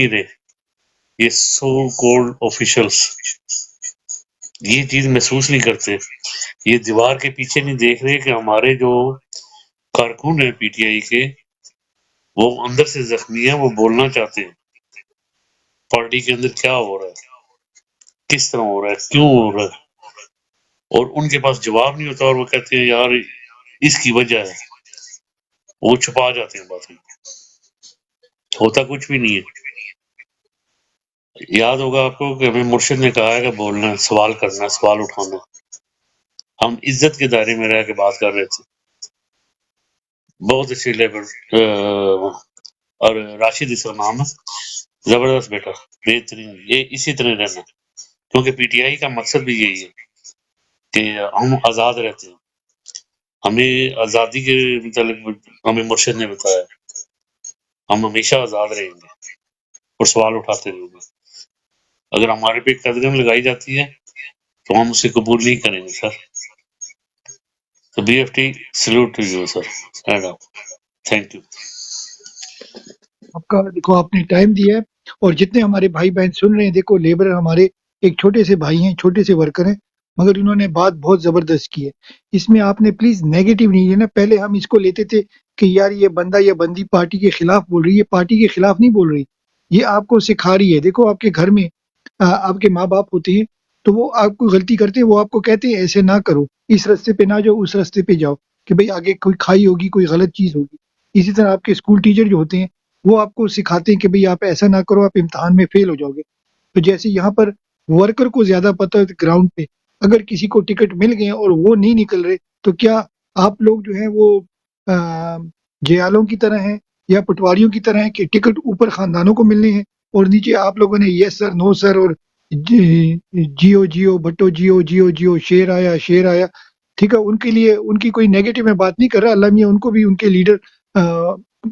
نہیں رہے، یہ سو کولڈ آفیشلس یہ چیز محسوس نہیں کرتے، یہ دیوار کے پیچھے نہیں دیکھ رہے کہ ہمارے جو کارکن ہیں پی ٹی آئی کے وہ اندر سے زخمی ہیں، وہ بولنا چاہتے ہیں پارٹی کے اندر کیا ہو رہا ہے، کس طرح ہو رہا ہے، کیوں ہو رہا ہے، اور ان کے پاس جواب نہیں ہوتا، اور وہ کہتے ہیں یار اس کی وجہ ہے، وہ چھپا جاتے ہیں باتیں، ہوتا کچھ بھی نہیں ہے۔ یاد ہوگا آپ کو کہ ہمیں مرشد نے کہا ہے کہ بولنا ہے، سوال کرنا ہے، سوال اٹھانا ہے۔ ہم عزت کے دائرے میں رہ کے بات کر رہے تھے، بہت اچھے لیبر اور راشد اس کا نام ہے، زبردست بیٹا، بہترین، یہ اسی طرح رہنا، کیونکہ پی ٹی آئی کا مقصد بھی یہی ہے کہ ہم آزاد رہتے ہیں، ہمیں آزادی کے متعلق ہمیں مرشد نے بتایا ہم ہمیشہ آزاد رہیں گے اور سوال اٹھاتے رہیں گے، اگر ہمارے پہ قدغن لگائی جاتی ہے تو ہم اسے قبول نہیں کریں گے سر۔ تو B F T salute to you sir, stand up, thank you. آپ کا دیکھو آپ نے ٹائم دیا ہے، اور جتنے ہمارے بھائی بہن سن رہے ہیں، دیکھو لیبر ہمارے ایک چھوٹے سے بھائی ہیں، چھوٹے سے ورکر ہیں، مگر انہوں نے بات بہت زبردست کی ہے۔ اس میں آپ نے پلیز نیگیٹو نہیں لینا۔ پہلے ہم اس کو لیتے تھے کہ یار یہ بندہ یا بندی پارٹی کے خلاف بول رہی ہے، پارٹی کے خلاف نہیں بول رہی، یہ آپ کو سکھا رہی ہے۔ دیکھو آپ کے گھر میں آپ کے ماں باپ ہوتے ہیں، تو وہ آپ کو غلطی کرتے ہیں، وہ آپ کو کہتے ہیں ایسے نہ کرو، اس راستے پہ نہ جاؤ، اس راستے پہ جاؤ، کہ بھئی آگے کوئی کھائی ہوگی، کوئی غلط چیز ہوگی۔ اسی طرح آپ کے اسکول ٹیچر جو ہوتے ہیں، وہ آپ کو سکھاتے ہیں کہ بھئی آپ ایسا نہ کرو، آپ امتحان میں فیل ہو جاؤ گے۔ تو جیسے یہاں پر ورکر کو زیادہ پتہ ہے گراؤنڈ پہ، اگر کسی کو ٹکٹ مل گئے اور وہ نہیں نکل رہے، تو کیا آپ لوگ جو ہیں وہ جیالوں کی طرح ہیں یا پٹواریوں کی طرح ہیں کہ ٹکٹ اوپر خاندانوں کو ملنے ہیں اور نیچے آپ لوگوں نے یس سر، نو سر، اور جیو جیو بٹو، جیو جیو جیو، شیر آیا شیر آیا۔ ٹھیک ہے، ان کے لیے ان کی کوئی نیگیٹو میں بات نہیں کر رہا، اللہ میاں ان کو بھی ان کے لیڈر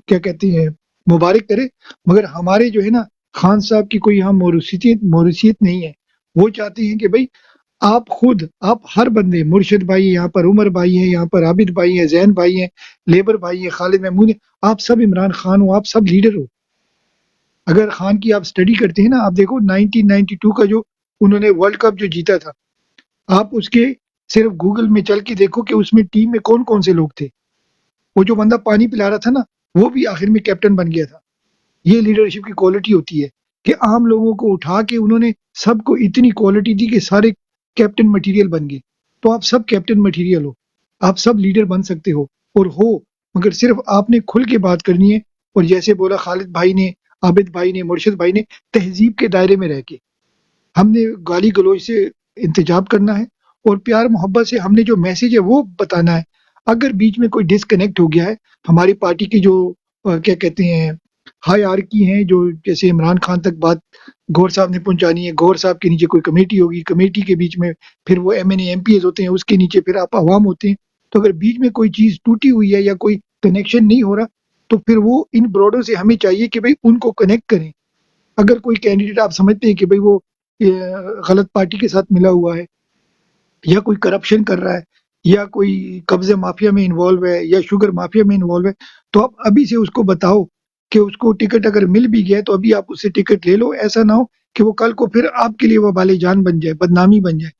کیا کہتے ہیں مبارک کرے، مگر ہمارے جو ہے نا خان صاحب کی کوئی یہاں موروثیت نہیں ہے۔ وہ چاہتے ہیں کہ بھئی آپ خود، آپ ہر بندے، مرشد بھائی یہاں پر، عمر بھائی ہیں یہاں پر، عابد بھائی ہیں، زین بھائی ہیں، لیبر بھائی ہیں، خالد محمود ہیں، آپ سب عمران خان ہو، آپ سب لیڈر ہو۔ اگر خان کی آپ سٹڈی کرتے ہیں نا، آپ دیکھو 1992 کا جو انہوں نے ورلڈ کپ جو جیتا تھا، آپ اس کے صرف گوگل میں چل کے دیکھو کہ اس میں ٹیم میں کون کون سے لوگ تھے۔ وہ جو بندہ پانی پلا رہا تھا نا، وہ بھی آخر میں کیپٹن بن گیا تھا۔ یہ لیڈرشپ کی کوالٹی ہوتی ہے کہ عام لوگوں کو اٹھا کے انہوں نے سب کو اتنی کوالٹی دی کہ سارے کیپٹن مٹیریل بن گئے۔ تو آپ سب کیپٹن مٹیریل ہو، آپ سب لیڈر بن سکتے ہو، اور ہو، مگر صرف آپ نے کھل کے بات کرنی ہے، اور جیسے بولا خالد بھائی نے، عابد بھائی نے، مرشد بھائی نے، تہذیب کے دائرے میں رہ کے ہم نے گالی گلوچ سے انتجاب کرنا ہے، اور پیار محبت سے ہم نے جو میسیج ہے وہ بتانا ہے۔ اگر بیچ میں کوئی ڈسکنیکٹ ہو گیا ہے، ہماری پارٹی کی جو کیا کہتے ہیں ہائی آرکی ہیں، جو جیسے عمران خان تک بات گور صاحب نے پہنچانی ہے، گور صاحب کے نیچے کوئی کمیٹی ہوگی، کمیٹی کے بیچ میں پھر وہ M N A M P As ہوتے ہیں، اس کے نیچے پھر آپ عوام ہوتے ہیں۔ تو اگر بیچ میں کوئی چیز ٹوٹی ہوئی ہے یا کوئی کنیکشن نہیں ہو رہا، تو پھر وہ ان بروڈوں سے ہمیں چاہیے کہ بھئی ان کو کنیکٹ کریں۔ اگر کوئی کینڈیڈیٹ آپ سمجھتے ہیں کہ بھئی وہ غلط پارٹی کے ساتھ ملا ہوا ہے، یا کوئی کرپشن کر رہا ہے، یا کوئی قبضے مافیا میں انوالو ہے، یا شوگر مافیا میں انوالو ہے، تو آپ ابھی سے اس کو بتاؤ کہ اس کو ٹکٹ اگر مل بھی گیا تو ابھی آپ اس سے ٹکٹ لے لو۔ ایسا نہ ہو کہ وہ کل کو پھر آپ کے لیے وبال جان بن جائے، بدنامی بن جائے۔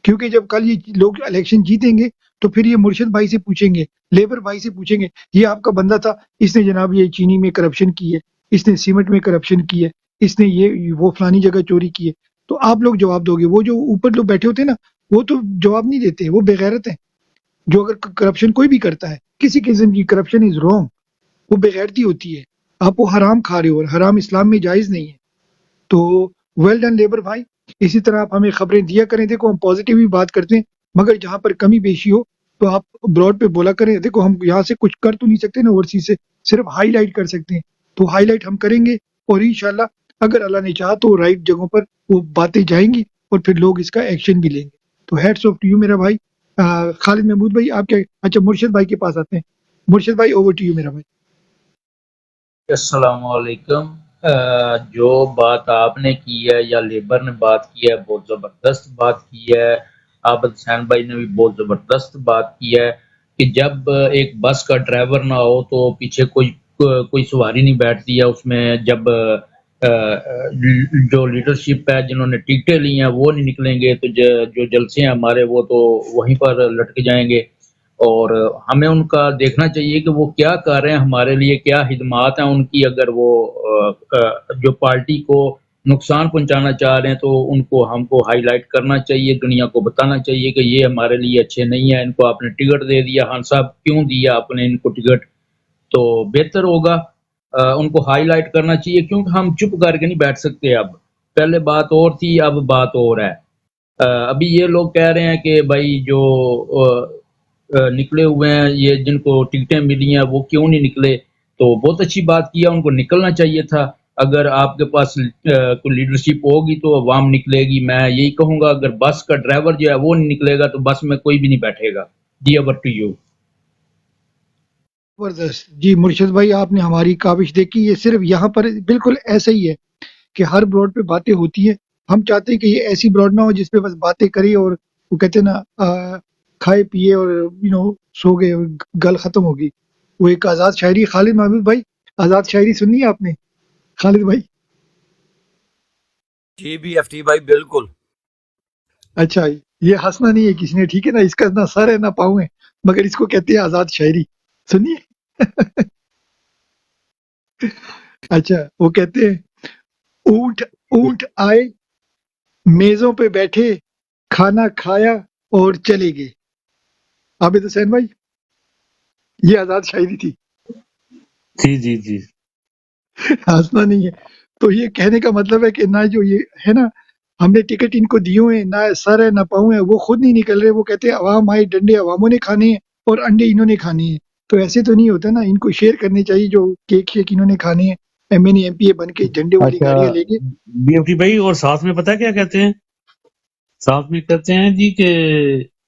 کیونکہ جب کل یہ لوگ الیکشن جیتیں گے تو پھر یہ مرشد بھائی سے پوچھیں گے، لیبر بھائی سے پوچھیں گے، یہ آپ کا بندہ تھا، اس نے جناب یہ چینی میں کرپشن کی ہے، اس نے سیمنٹ میں کرپشن کی ہے، اس نے یہ وہ فلانی جگہ چوری کی ہے۔ تو آپ لوگ جواب دو گے۔ وہ جو اوپر لوگ بیٹھے ہوتے ہیں نا، وہ تو جواب نہیں دیتے، وہ بے غیرت ہیں۔ جو اگر کرپشن کوئی بھی کرتا ہے، کسی قسم کی کرپشن از رانگ، وہ بے غیرتی ہوتی ہے۔ آپ وہ حرام کھا رہے ہو، اور حرام اسلام میں جائز نہیں ہے۔ تو ویل ڈن لیبر بھائی، اسی طرح آپ ہمیں خبریں دیا کریں۔ دیکھو ہم پازیٹیو بھی بات کرتے ہیں، مگر جہاں پر کمی بیشی ہو تو آپ براڈ پہ بولا کریں۔ دیکھو ہم یہاں سے کچھ کر تو نہیں سکتے نا اوورسیز سے، صرف ہائی لائٹ کر سکتے ہیں، تو ہائی لائٹ ہم کریں گے، اور انشاءاللہ اگر اللہ نے چاہا تو رائٹ جگہوں پر وہ باتیں جائیں گی، اور پھر لوگ اس کا ایکشن بھی لیں گے۔ تو ہیڈس آف ٹو یو میرا بھائی۔ خالد محمود بھائی آپ کیا، اچھا مرشد بھائی کے پاس آتے ہیں۔ مرشد بھائی اوور ٹو یو میرا بھائی۔ السلام علیکم۔ جو بات آپ نے کی ہے یا لیبر نے بات کی ہے، بہت زبردست بات کی ہے۔ عابد حسین بھائی نے بھی بہت زبردست بات کی ہے کہ جب ایک بس کا ڈرائیور نہ ہو تو پیچھے کوئی سواری نہیں بیٹھتی ہے اس میں۔ جب جو لیڈرشپ ہے جنہوں نے ٹکٹیں لی ہیں وہ نہیں نکلیں گے تو جو جلسے ہیں ہمارے وہ تو وہیں پر لٹک جائیں گے، اور ہمیں ان کا دیکھنا چاہیے کہ وہ کیا کر رہے ہیں ہمارے لیے، کیا خدمات ہیں ان کی، اگر وہ جو پارٹی کو نقصان پہنچانا چاہ رہے ہیں تو ان کو ہم کو ہائی لائٹ کرنا چاہیے، دنیا کو بتانا چاہیے کہ یہ ہمارے لیے اچھے نہیں ہیں، ان کو آپ نے ٹکٹ دے دیا، خان صاحب کیوں دیا آپ نے ان کو ٹکٹ، تو بہتر ہوگا ان کو ہائی لائٹ کرنا چاہیے، کیونکہ ہم چپ کر کے نہیں بیٹھ سکتے اب، پہلے بات اور تھی اب بات اور ہے۔ ابھی یہ لوگ کہہ رہے ہیں کہ بھائی جو نکلے ہوئے ہیں یہ جن کو ٹکٹیں ملی ہیں وہ کیوں نہیں نکلے، تو بہت اچھی بات کیا، ان کو نکلنا چاہیے تھا، اگر آپ کے پاس کوئی لیڈرشپ ہوگی تو عوام نکلے گی، میں یہی کہوں گا اگر بس کا ڈرائیور جو ہے وہ نہیں نکلے گا تو بس میں کوئی بھی نہیں بیٹھے گا۔ G over to you. زبردست جی مرشد بھائی، آپ نے ہماری کاوش دیکھی، یہ صرف یہاں پر بالکل ایسا ہی ہے کہ ہر بروڈ پہ باتیں ہوتی ہیں، ہم چاہتے ہیں کہ یہ ایسی بروڈ نہ ہو جس پہ بس باتیں کریں اور وہ کہتے ہیں نا کھائے پیے اور سو گئے اور گل ختم ہوگی۔ وہ ایک آزاد شاعری، خالد محمود بھائی آزاد شاعری سنی ہے آپ نے؟ خالد بھائی جی بھی ایف ٹی بھائی بالکل۔ اچھا، یہ ہنسنا نہیں ہے کسی نے، ٹھیک ہے نا، اس کا نہ سر ہے نہ پاؤں ہے، مگر اس کو کہتے ہیں آزاد شاعری، سنیے اچھا، وہ کہتے ہیں اونٹ اونٹ آئے میزوں پہ بیٹھے، کھانا کھایا اور چلے گئے۔ عابد حسین بھائی یہ آزاد شاعری تھی، جی جی جی ہنسنا نہیں ہے۔ تو یہ کہنے کا مطلب ہے کہ نہ جو یہ ہے نا، ہم نے ٹکٹ ان کو دیے ہوئے، نہ سر ہے نہ پاؤں ہے، وہ خود نہیں نکل رہے، وہ کہتے ہیں عوام آئے، ڈنڈے عواموں نے کھانے ہیں اور انڈے انہوں نے کھانے ہیں، تو ایسے تو نہیں ہوتا نا، ان کو شیئر کرنے چاہیے جو کیک شیک انہوں نے کھانے ہیں، ایم این ایم پی اے بن کے جھنڈے والی اچھا گاڑیاں لے کے۔ بی ایف ٹی بھائی، اور ساتھ میں پتہ کیا کہتے ہیں؟ ساتھ میں کہتے ہیں جی کہ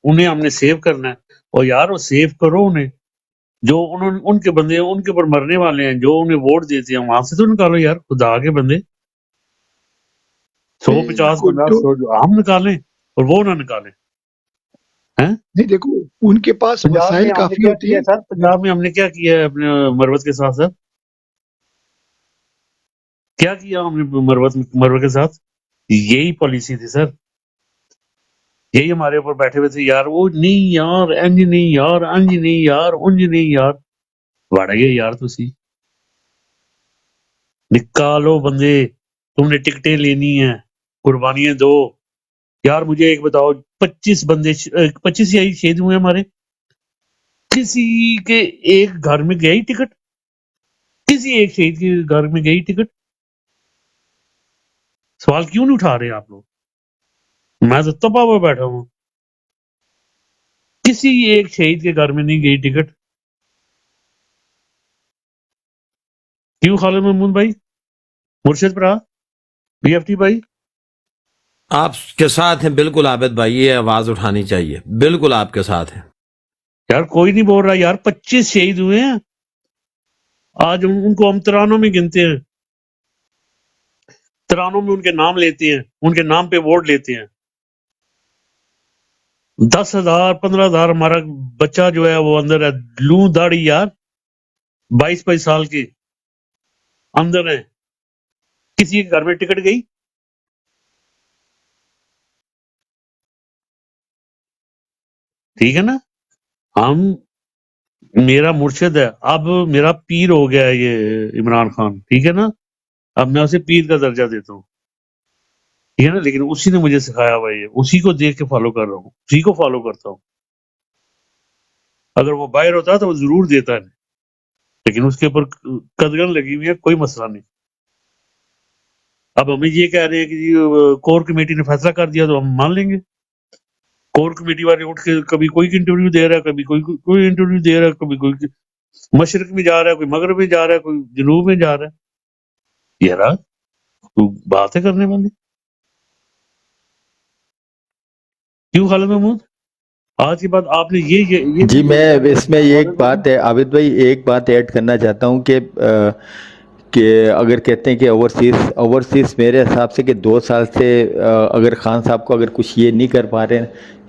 انہیں ہم نے سیو کرنا ہے، اور یار وہ سیو کرو انہیں، جو ان کے بندے ہیں ان کے اوپر مرنے والے ہیں، جو انہیں ووٹ دیتے ہیں وہاں سے تو نکالو یار، خدا کے بندے، 150 بالکل، 50 تو 100 ہم نکالیں اور وہ نہ نکالیں ہیں۔ نہیں دیکھو ان کے پاس پنجاب وسائل میں ہم نے کافی کیا ہوتے کیا ہیں۔ ہے سر، پنجاب میں ہم نے کیا کیا ہے اپنے مروت کے ساتھ ساتھ، کیا کیا ہم نے مروت کے ساتھ؟ یہی پالیسی تھی سر، یہی ہمارے اوپر بیٹھے ہوئے تھے یار، وہ نہیں یار، انج نہیں یار، انج نہیں یار، انج نہیں یار، وڑ گئے یار تسی، نکالو بندے، تم نے ٹکٹیں لینی ہیں، قربانیاں دو یار۔ مجھے ایک بتاؤ، 25 شہید ہوئے ہمارے، کسی کے ایک گھر میں گئی ٹکٹ؟ کسی ایک شہید کے گھر میں گئی ٹکٹ؟ سوال کیوں نہیں اٹھا رہے آپ لوگ؟ میں تو تپا ہوا بیٹھا ہوں، کسی ایک شہید کے گھر میں نہیں گئی ٹکٹ، کیوں خالد محمود بھائی، مرشد پرا، بی ایف ٹی بھائی؟ آپ کے ساتھ ہیں بالکل عابد بھائی، یہ آواز اٹھانی چاہیے، بالکل آپ کے ساتھ ہیں۔ یار کوئی نہیں بول رہا یار، 25 شہید ہوئے ہیں، آج ان کو ہم ترانوں میں گنتے ہیں، ترانوں میں ان کے نام لیتے ہیں، ان کے نام پہ ووٹ لیتے ہیں، 10,000 15,000 ہمارا بچہ جو ہے وہ اندر ہے، لوں داڑھی یار، 22 سال کی اندر ہے، کسی کے گھر میں ٹکٹ گئی؟ ٹھیک ہے نا، ہم، میرا مرشد ہے، اب میرا پیر ہو گیا ہے یہ عمران خان، ٹھیک ہے نا، اب میں اسے پیر کا درجہ دیتا ہوں، ٹھیک ہے نا، لیکن اسی نے مجھے سکھایا ہوا یہ، اسی کو دیکھ کے فالو کر رہا ہوں، اسی کو فالو کرتا ہوں، اگر وہ باہر ہوتا تو وہ ضرور دیتا ہے، لیکن اس کے اوپر قدغن لگی ہوئی ہے، کوئی مسئلہ نہیں۔ اب ہمیں یہ کہہ رہے ہیں کہ جی کور کمیٹی نے فیصلہ کر دیا تو ہم مان لیں گے، کور کمیٹی والے اٹھ کے کبھی کوئی انٹرویو دے رہا ہے، کبھی کوئی انٹرویو دے رہا ہے، کبھی کوئی مشرق میں جا رہا ہے، کوئی مغرب میں جا رہا ہے، کوئی جنوب میں جا رہا ہے، یار تو بات ہے کرنے والی، کیوں خالد محمود؟ آج کے بعد آپ نے یہ جی بھی میں اس میں ایک عبادت بات ہے عابد بھائی، ایک بات ایڈ کرنا چاہتا ہوں کہ اگر کہتے ہیں کہ اوورسیز میرے حساب سے کہ 2 سال سے اگر خان صاحب کو اگر کچھ یہ نہیں کر پا رہے ہیں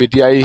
PTI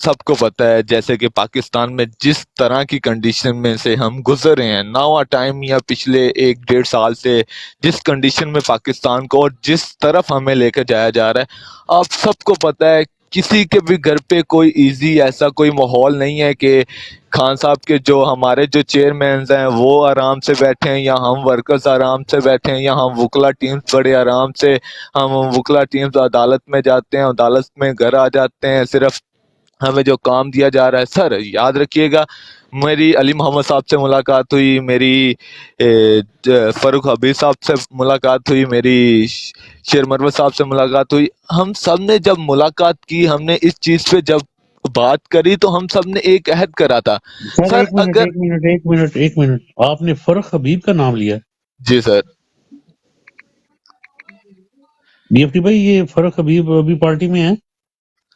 سب کو پتہ ہے جیسے کہ پاکستان میں جس طرح کی کنڈیشن میں سے ہم گزر رہے ہیں نوا ٹائم یا پچھلے 1-1.5 سال سے جس کنڈیشن میں پاکستان کو اور جس طرف ہمیں لے کے جایا جا رہا ہے، آپ سب کو پتہ ہے کسی کے بھی گھر پہ کوئی ایزی ایسا کوئی ماحول نہیں ہے کہ خان صاحب کے جو ہمارے جو چیئرمینز ہیں وہ آرام سے بیٹھے ہیں یا ہم ورکرز آرام سے بیٹھے ہیں یا ہم وکلا ٹیمز بڑے آرام سے ہم وکلا ٹیمز عدالت میں جاتے ہیں، عدالت میں گھر آ جاتے ہیں، صرف ہمیں جو کام دیا جا رہا ہے۔ سر یاد رکھیے گا، میری علی محمد صاحب سے ملاقات ہوئی، میری فاروق حبیب صاحب سے ملاقات ہوئی، میری شیر مروت صاحب سے ملاقات ہوئی، ہم سب نے جب ملاقات کی، ہم نے اس چیز پہ جب بات کری تو ہم سب نے ایک عہد کرا تھا۔ سر سر ایک منٹ آپ نے فرق حبیب کا نام لیا؟ جی سر، BFT بھائی یہ فرق حبیب ابھی پارٹی میں ہے؟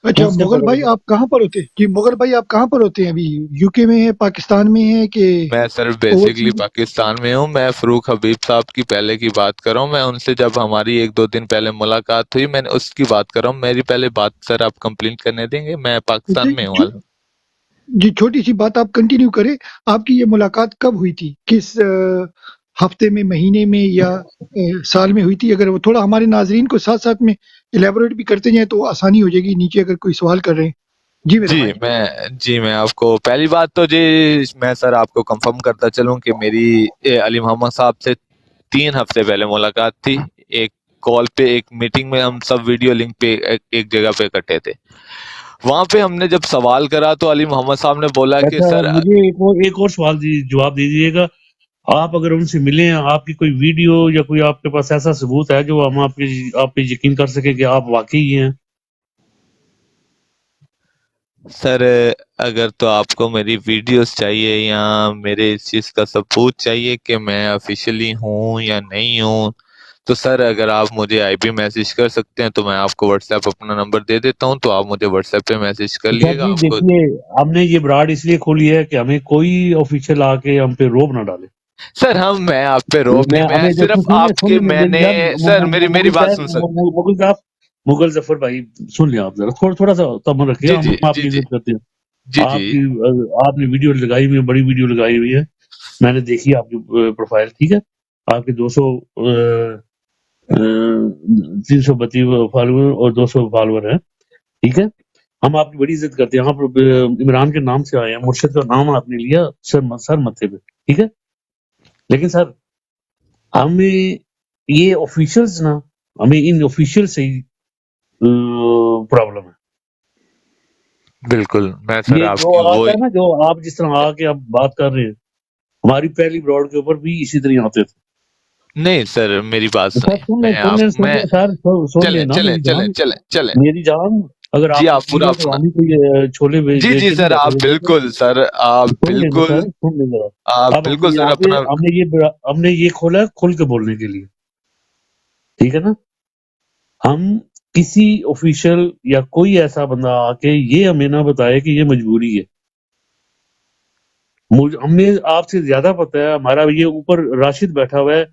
اچھا مغل بھائی آپ کہاں پر ہوتے ہیں؟ جی مغل بھائی آپ کہاں پر ہوتے ہیں ابھی؟ UK میں ہیں، پاکستان میں ہیں کہ میں سر بیسیکلی پاکستان میں ہوں۔ میں فاروق حبیب صاحب کی پہلے کی بات کر رہا ہوں، میں ان سے جب ہماری 1-2 دن پہلے ملاقات ہوئی میں نے اس کی بات کر رہا ہوں۔ میری پہلے بات سر آپ کمپلیٹ کرنے دیں گے؟ میں پاکستان میں ہوں۔ جی چھوٹی سی بات آپ کنٹینیو کریں، آپ کی یہ ملاقات کب ہوئی تھی؟ کس ہفتے میں، مہینے میں یا سال میں ہوئی تھی؟ اگر وہ تھوڑا ہمارے ناظرین کو ساتھ ساتھ میں الیبوریٹ بھی کرتے جائیں تو آسانی ہو جائے گی، نیچے اگر کوئی سوال کر رہے ہیں۔ جی میرے بھائی۔ جی میں آپ کو پہلی بات تو میں سر آپ کو کنفرم کرتا چلوں کہ میری علی محمد صاحب سے 3 ہفتے پہلے ملاقات تھی، ایک کال پہ، ایک میٹنگ میں ہم سب ویڈیو لنک پہ ایک جگہ پہ اکٹھے تھے۔ وہاں پہ ہم نے جب سوال کرا تو علی محمد صاحب نے بولا کہ سر مجھے ایک اور سوال جواب دے دیجیے گا، آپ اگر ان سے ملیں، آپ کی کوئی ویڈیو یا کوئی آپ کے پاس ایسا ثبوت ہے جو ہم آپ پہ یقین کر سکیں کہ آپ واقعی ہی ہیں؟ سر اگر تو آپ کو میری ویڈیوز چاہیے یا میرے اس چیز کا ثبوت چاہیے کہ میں آفیشیلی ہوں یا نہیں ہوں، تو سر اگر آپ مجھے IP میسج کر سکتے ہیں تو میں آپ کو واٹس ایپ اپنا نمبر دے دیتا ہوں، تو آپ مجھے واٹس ایپ پہ میسج کر لیے گا۔ آپ کو دیکھیے ہم نے یہ براڈ اس لیے کھولی ہے کہ ہمیں کوئی آفیشیل آ کے ہم پہ روب نہ ڈالے۔ سر میں آپ پہ روب نہیں، میں صرف آپ کے میں نے سر میری بات سن سکتے۔ مغل ظفر بھائی سن لیں آپ ذرا، تھوڑا سا تمن رکھیے، ہم آپ کی عزت کرتے ہیں۔ آپ نے ویڈیو لگائی ہوئی ہے، بڑی ویڈیو لگائی ہوئی ہے، میں نے دیکھی آپ کی پروفائل، ٹھیک ہے؟ آپ کے 332 فالوور اور 200 فالوور ہیں، ٹھیک ہے؟ ہم آپ کی بڑی عزت کرتے ہیں، آپ عمران کے نام سے آئے ہیں، مرشد کا نام آپ نے لیا سر متھے پہ، ٹھیک ہے؟ لیکن سر ہمیں یہ آفیشلز نا، ہمیں ان آفیشل سے ہی پرابلم ہے۔ بالکل میں سر یہ آپ جو کی آتا ہے نا، جو آپ جس طرح آ کے آپ بات کر رہے ہیں، ہماری پہلی براڈ کے اوپر بھی اسی طرح آتے تھے۔ نہیں سر میری بات سنیں، میری جان اگر جی آپ پورا اپنا کوئی چھولے جی سر آپ بالکل سر آپ بالکل سر اپنا ہم نے یہ کھولا ہے کھل کے بولنے کے لیے، ٹھیک ہے نا؟ ہم کسی آفیشل یا کوئی ایسا بندہ آ کے یہ ہمیں نہ بتائے کہ یہ مجبوری ہے۔ ہمیں آپ سے زیادہ پتہ ہے، ہمارا یہ اوپر راشد بیٹھا ہوا ہے،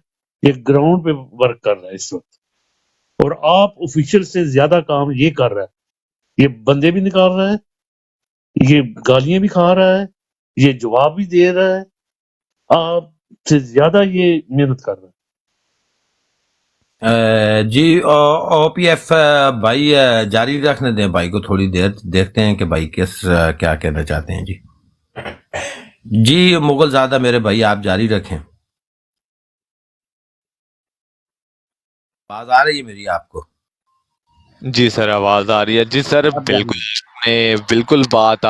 یہ گراؤنڈ پہ ورک کر رہا ہے اس وقت، اور آپ آفیشل سے زیادہ کام یہ کر رہا ہے، یہ بندے بھی نکال رہا ہے، یہ گالیاں بھی کھا رہا ہے، یہ جواب بھی دے رہا ہے، آپ سے زیادہ یہ محنت کر رہا ہے۔ جی OPF بھائی جاری رکھنے دیں بھائی کو تھوڑی دیر، دیکھتے ہیں کہ بھائی کیا کہنا چاہتے ہیں۔ جی مغل زادہ میرے بھائی آپ جاری رکھیں، آواز آ رہی ہے میری آپ کو؟ جی سر آواز آ رہی ہے۔ جی سر بالکل بات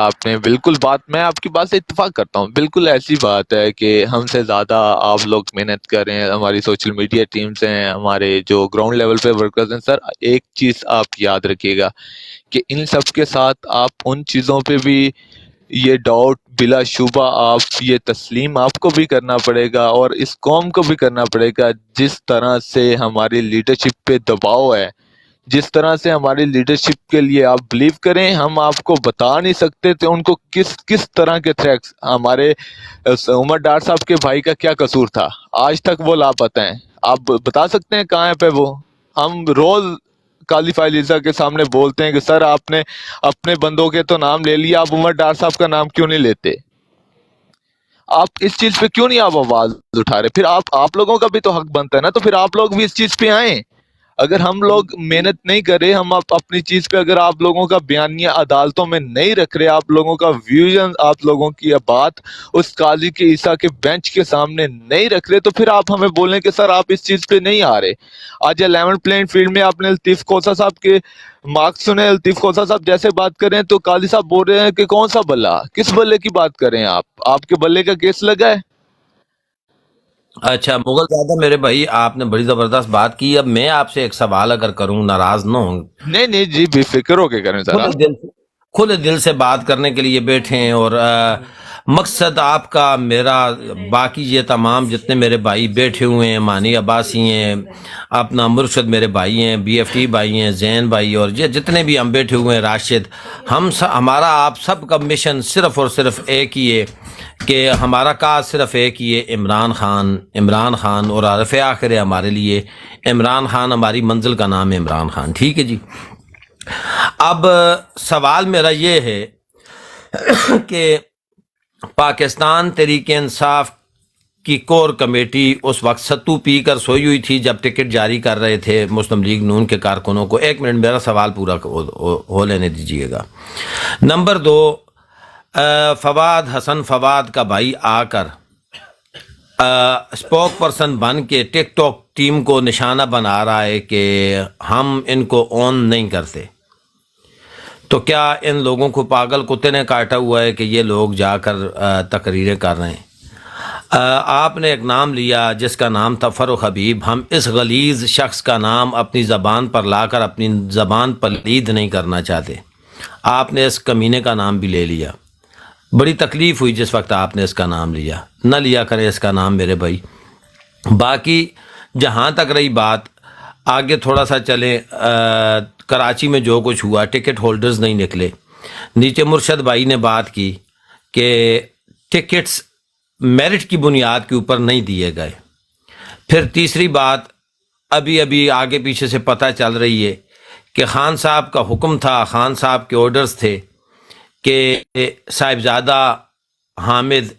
میں آپ کی بات سے اتفاق کرتا ہوں، بالکل ایسی بات ہے کہ ہم سے زیادہ آپ لوگ محنت کر رہے ہیں، ہماری سوشل میڈیا ٹیمز ہیں، ہمارے جو گراؤنڈ لیول پہ ورکرز ہیں۔ سر ایک چیز آپ یاد رکھیے گا کہ ان سب کے ساتھ آپ ان چیزوں پہ بھی یہ ڈاؤٹ بلا شبہ آپ یہ تسلیم آپ کو بھی کرنا پڑے گا اور اس قوم کو بھی کرنا پڑے گا، جس طرح سے ہماری لیڈرشپ پہ دباؤ ہے، جس طرح سے ہماری لیڈرشپ کے لیے آپ بلیو کریں، ہم آپ کو بتا نہیں سکتے تھے ان کو کس طرح کے تھریٹس۔ ہمارے عمر ڈار صاحب کے بھائی کا کیا قصور تھا؟ آج تک وہ لاپتہ ہیں، آپ بتا سکتے ہیں کہاں ہے پہ وہ؟ ہم روز قاضی فائز عیسیٰ کے سامنے بولتے ہیں کہ سر آپ نے اپنے بندوں کے تو نام لے لیا، آپ عمر ڈار صاحب کا نام کیوں نہیں لیتے؟ آپ اس چیز پہ کیوں نہیں آپ آواز اٹھا رہے؟ پھر آپ لوگوں کا بھی تو حق بنتا ہے نا، تو پھر آپ لوگ بھی اس چیز پہ آئیں۔ اگر ہم لوگ محنت نہیں کر رہے، ہم اپنی چیز پہ اگر آپ لوگوں کا بیانیہ عدالتوں میں نہیں رکھ رہے، آپ لوگوں کا ویژن، آپ لوگوں کی بات اس قاضی کے عیسیٰ کے بینچ کے سامنے نہیں رکھ رہے، تو پھر آپ ہمیں بولیں کہ سر آپ اس چیز پہ نہیں آ رہے۔ آج 11 پلین فیلڈ میں آپ نے لطیف کوسا صاحب کے مارکس سنے، لطیف کوسا صاحب جیسے بات کر رہے ہیں تو قاضی صاحب بول رہے ہیں کہ کون سا بلہ، کس بلے کی بات کر رہے ہیں آپ کے بلے کا کیس لگا ہے؟ اچھا مغل زادہ میرے بھائی، آپ نے بڑی زبردست بات کی. اب میں آپ سے ایک سوال اگر کروں، ناراض نہ ہوں. نہیں جی، بے فکر ہو کے کریں ذرا۔ کھلے دل سے بات کرنے کے لیے بیٹھے ہیں، اور مقصد آپ کا، میرا، باقی یہ تمام جتنے میرے بھائی بیٹھے ہوئے ہیں، مانی عباسی ہیں، اپنا مرشد میرے بھائی ہیں، بی ایف ٹی بھائی ہیں، زین بھائی، اور یہ جتنے بھی ہم بیٹھے ہوئے ہیں، راشد، ہمارا آپ سب کا مشن صرف اور صرف ایک ہی ہے کہ ہمارا کاز صرف ایک ہی ہے، عمران خان اور عرف آخر ہے ہمارے لیے عمران خان، ہماری منزل کا نام ہے عمران خان. ٹھیک ہے جی. اب سوال میرا یہ ہے کہ پاکستان تحریک انصاف کی کور کمیٹی اس وقت ستو پی کر سوئی ہوئی تھی جب ٹکٹ جاری کر رہے تھے مسلم لیگ نون کے کارکنوں کو. ایک منٹ میرا سوال پورا ہو لینے دیجیے گا. نمبر 2، حسن فواد کا بھائی آ کر اسپوک پرسن بن کے ٹک ٹاک ٹیم کو نشانہ بنا رہا ہے کہ ہم ان کو اون نہیں کرتے. تو کیا ان لوگوں کو پاگل کتے نے کاٹا ہوا ہے کہ یہ لوگ جا کر تقریریں کر رہے ہیں؟ آپ نے ایک نام لیا جس کا نام تھا فروخ حبیب. ہم اس غلیظ شخص کا نام اپنی زبان پر لا کر اپنی زبان پلید نہیں کرنا چاہتے. آپ نے اس کمینے کا نام بھی لے لیا. بڑی تکلیف ہوئی جس وقت آپ نے اس کا نام لیا. نہ لیا کرے اس کا نام میرے بھائی. باقی جہاں تک رہی بات، آگے تھوڑا سا چلیں. کراچی میں جو کچھ ہوا، ٹکٹ ہولڈرز نہیں نکلے. نیچے مرشد بھائی نے بات کی کہ ٹکٹس میرٹ کی بنیاد کے اوپر نہیں دیے گئے. پھر تیسری بات، ابھی آگے پیچھے سے پتہ چل رہی ہے کہ خان صاحب کا حکم تھا، خان صاحب کے آرڈرز تھے کہ صاحبزادہ حامد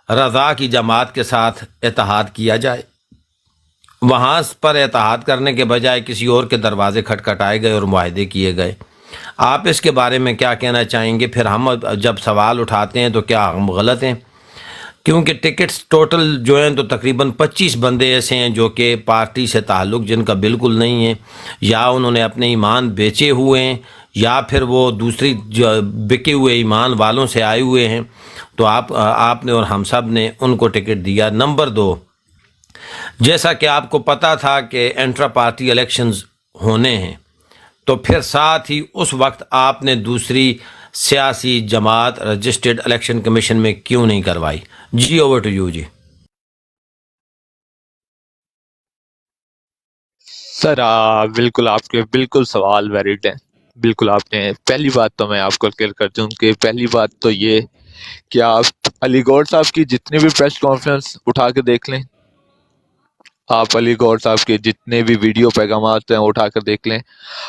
رضا کی جماعت کے ساتھ اتحاد کیا جائے. وہاں پر اتحاد کرنے کے بجائے کسی اور کے دروازے کھٹکھٹائے گئے اور معاہدے کیے گئے. آپ اس کے بارے میں کیا کہنا چاہیں گے؟ پھر ہم جب سوال اٹھاتے ہیں تو کیا ہم غلط ہیں؟ کیونکہ ٹکٹس ٹوٹل جو ہیں تو تقریباً 25 بندے ایسے ہیں جو کہ پارٹی سے تعلق جن کا بالکل نہیں ہے، یا انہوں نے اپنے ایمان بیچے ہوئے ہیں، یا پھر وہ دوسری بکے ہوئے ایمان والوں سے آئے ہوئے ہیں. تو آپ نے اور ہم سب نے ان کو ٹکٹ دیا. نمبر 2، جیسا کہ آپ کو پتا تھا کہ انٹرا پارٹی الیکشنز ہونے ہیں، تو پھر ساتھ ہی اس وقت آپ نے دوسری سیاسی جماعت رجسٹرڈ الیکشن کمیشن میں کیوں نہیں کروائی؟ G over to you. جی سر بالکل آپ کے بالکل سوال ویلڈ ہیں. بالکل آپ نے پہلی بات تو میں آپ کو کلیئر کر دوں کہ پہلی بات تو یہ کہ آپ علی گوڑ صاحب کی جتنی بھی پریس کانفرنس اٹھا کے دیکھ لیں، آپ علی گوڑ صاحب کے جتنے بھی ویڈیو پیغامات ہیں اٹھا کر دیکھ لیں.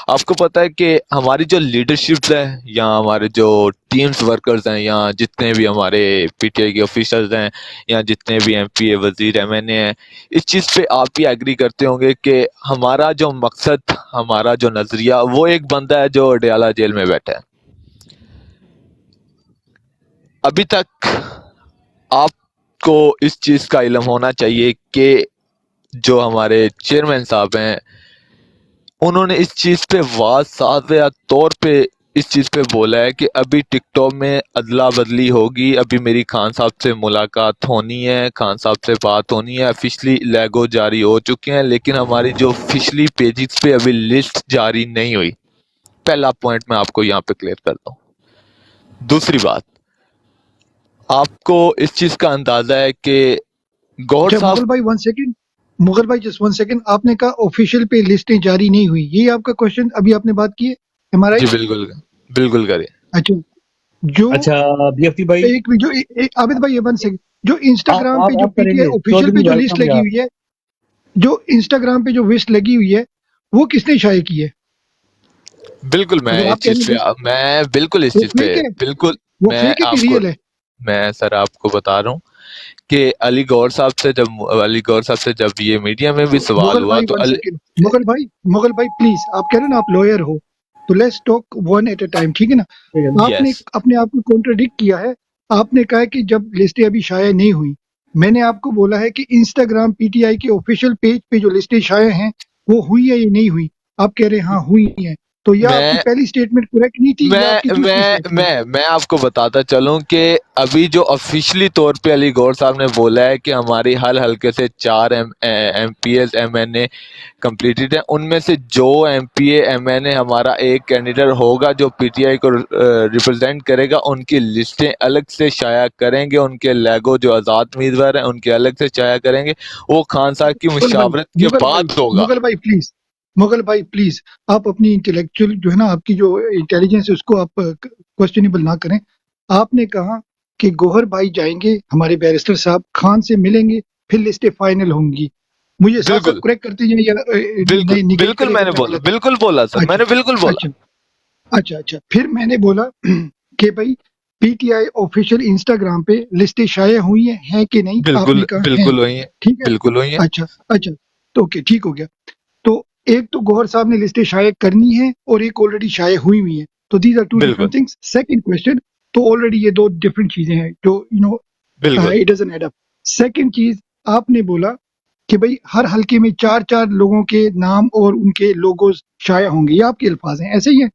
آپ کو پتہ ہے کہ ہماری جو لیڈرشپس ہیں یا ہمارے جو ٹیمز ورکرز ہیں یا جتنے بھی ہمارے پی ٹی آئی کے آفیسرز ہیں یا جتنے بھی ایم پی اے، وزیر، ایم این اے ہیں، اس چیز پہ آپ بھی ایگری کرتے ہوں گے کہ ہمارا جو مقصد، ہمارا جو نظریہ، وہ ایک بندہ ہے جو اڈیالہ جیل میں بیٹھا ہے. ابھی تک آپ کو اس چیز کا علم ہونا چاہیے کہ جو ہمارے چیئرمین صاحب ہیں انہوں نے اس چیز پہ واضح طور پہ اس چیز پہ بولا ہے کہ ابھی ٹک ٹاک میں ادلا بدلی ہوگی، ابھی میری خان صاحب سے ملاقات ہونی ہے، خان صاحب سے بات ہونی ہے، آفیشلی لیگو جاری ہو چکے ہیں، لیکن ہماری جو آفیشلی پیجز پہ ابھی لسٹ جاری نہیں ہوئی. پہلا پوائنٹ میں آپ کو یہاں پہ کلیئر کرتا ہوں. دوسری بات، آپ کو اس چیز کا اندازہ ہے کہ گوھر اچھا صاحب، مغل بھائی 1 سیکنڈ، مغل بھائی جسٹ 1 سیکنڈ، آپ نے کہا آفیشیل پہ لسٹیں جاری نہیں ہوئی، یہی آپ کا کوشچن ابھی آپ نے بات کی ہے؟ ایم آر آئی؟ جی بالکل کریں. اچھا، جو اچھا بی ایف ٹی بھائی، عابد بھائی 1 سیکنڈ، جو انسٹاگرام پہ جو آپ پی کریں ٹی گے آئی آفیشیل چودھری پہ جو ویلکم لسٹ لگی یار. ہوئی ہے، جو انسٹاگرام پہ جو لسٹ لگی ہوئی ہے وہ کس نے شائع کی ہے؟ بالکل میں اگر اس آپ کہہ چیز رہے پہ ہیں میں بالکل اس وہ چیز پہ فیک ہے، بالکل وہ میں فیک ہے کہ آپ کو ریئل ہے؟ میں سر آپ کو بتا رہا ہوں کہ علی گور صاحب سے جب یہ میڈیا میں بھی سوال مغل ہوا بھائی تو 1 سیکنڈ، مغل بھائی پلیز، آپ کہہ رہے ہیں نا آپ لوئر ہو، تو let's talk one at a time, ٹھیک ہے نا؟ آپ نے یس اپنے آپ کو کانٹرڈکٹ کیا ہے. آپ نے کہا کہ جب لسٹیں ابھی شائع نہیں ہوئی، میں نے آپ کو بولا ہے کہ انسٹاگرام پی ٹی آئی کے آفیشیل پیج پہ جو لسٹیں شائع ہیں وہ ہوئی ہے یا نہیں ہوئی؟ آپ کہہ رہے ہیں ہاں ہوئی ہیں، تو یا آپ کی میں پہلی سٹیٹمنٹ کریکٹ نہیں تھی یا آپ کی دوسری سٹیٹمنٹ. میں آپ کو بتاتا چلوں کہ ابھی جو آفیشلی طور پہ علی گور صاحب نے بولا ہے کہ ہماری ہر حلقے سے 4 M P As M N A completed ہیں، ان میں سے جو M P A M N A ہمارا ایک کینڈیڈیٹ ہوگا جو پی ٹی آئی کو ریپرزینٹ کرے گا، ان کی لسٹیں الگ سے شائع کریں گے، ان کے لیگو جو آزاد امیدوار ہیں ان کے الگ سے شائع کریں گے، وہ خان صاحب کی مشاورت کے بعد ہوگا. مغل بھائی پلیز، آپ اپنی انٹلیکچوئل جو ہے نا، آپ کی جو انٹیلیجنس ہے اس کو آپ کوشچنیبل نہ کریں. آپ نے کہا کہ گوہر بھائی جائیں گے، ہمارے بیرسٹر صاحب خان سے ملیں گے، پھر لسٹیں فائنل ہوں گی. مجھے ساتھ بالکل ساتھ کریکٹ کرتے جائیں یا بالکل نگیٹ بالکل کریں میں اگر نے میں بولا، غلط ہوں. بالکل بولا سر، میں اچھا نے بالکل بولا. اچھا اچھا پھر میں نے بولا کہ بھائی P T I official Instagram پہ لسٹیں شائع ہوئی ہیں کہ نہیں؟ آپ بالکل نے کہا ہیں. بالکل ہوئی ہیں، ٹھیک ہے، بالکل ہوئی ہیں. اچھا تو اوکے ٹھیک ہو گیا. تو ایک تو گوہر صاحب نے لسٹیں شائع کرنی ہے اور ایک آلریڈی شائع ہوئی ہوئی ہیں، تو دیز آر ٹو بالکل ڈفرنٹ تھنگس. سیکنڈ کوشچن، تو آلریڈی یہ دو ڈفرنٹ چیزیں ہیں جو بالکل it doesn't add up. Second چیز، آپ نے بولا کہ بھائی ہر حلقے میں 4 لوگوں کے نام اور ان کے لوگوز شائع ہوں گے، یہ آپ کے الفاظ ہیں، ایسے ہی ہیں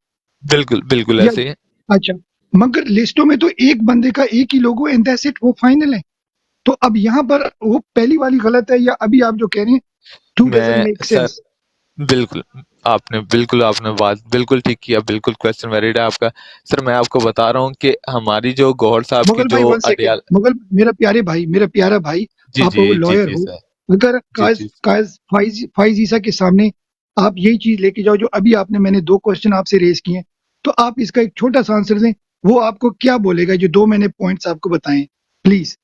بالکل بالکل یا؟ ایسے ہی ہے. اچھا، مگر لسٹوں میں تو ایک بندے کا ایک ہی لوگو اینڈ دیٹس اٹ، وہ فائنل ہے. تو اب یہاں پر وہ پہلی والی غلط ہے یا ابھی آپ جو کہہ رہے ہیں ٹو ڈزنٹ میں میک سر سینس؟ بالکل آپ نے بات بالکل ٹھیک کیا، بالکل کویسچن ویلڈ ہے آپ کا. سر میں آپ کو بتا رہا ہوں کہ ہماری جو گوہر صاحب کی مغل بھائی جو 1 سیکنڈ، اڈیال. مغل میرا پیارا بھائی، جی آپ جی جی لائر جی ہو، سر. اگر جی جی فائز عیسیٰ کے سامنے آپ یہی چیز لے کے جاؤ جو ابھی میں نے 2 کوشچن آپ سے ریز کیے ہیں، تو آپ اس کا ایک چھوٹا سا آنسر دیں، وہ آپ کو کیا بولے گا جو 2 میں نے پوائنٹس آپ کو بتائے؟ پلیز.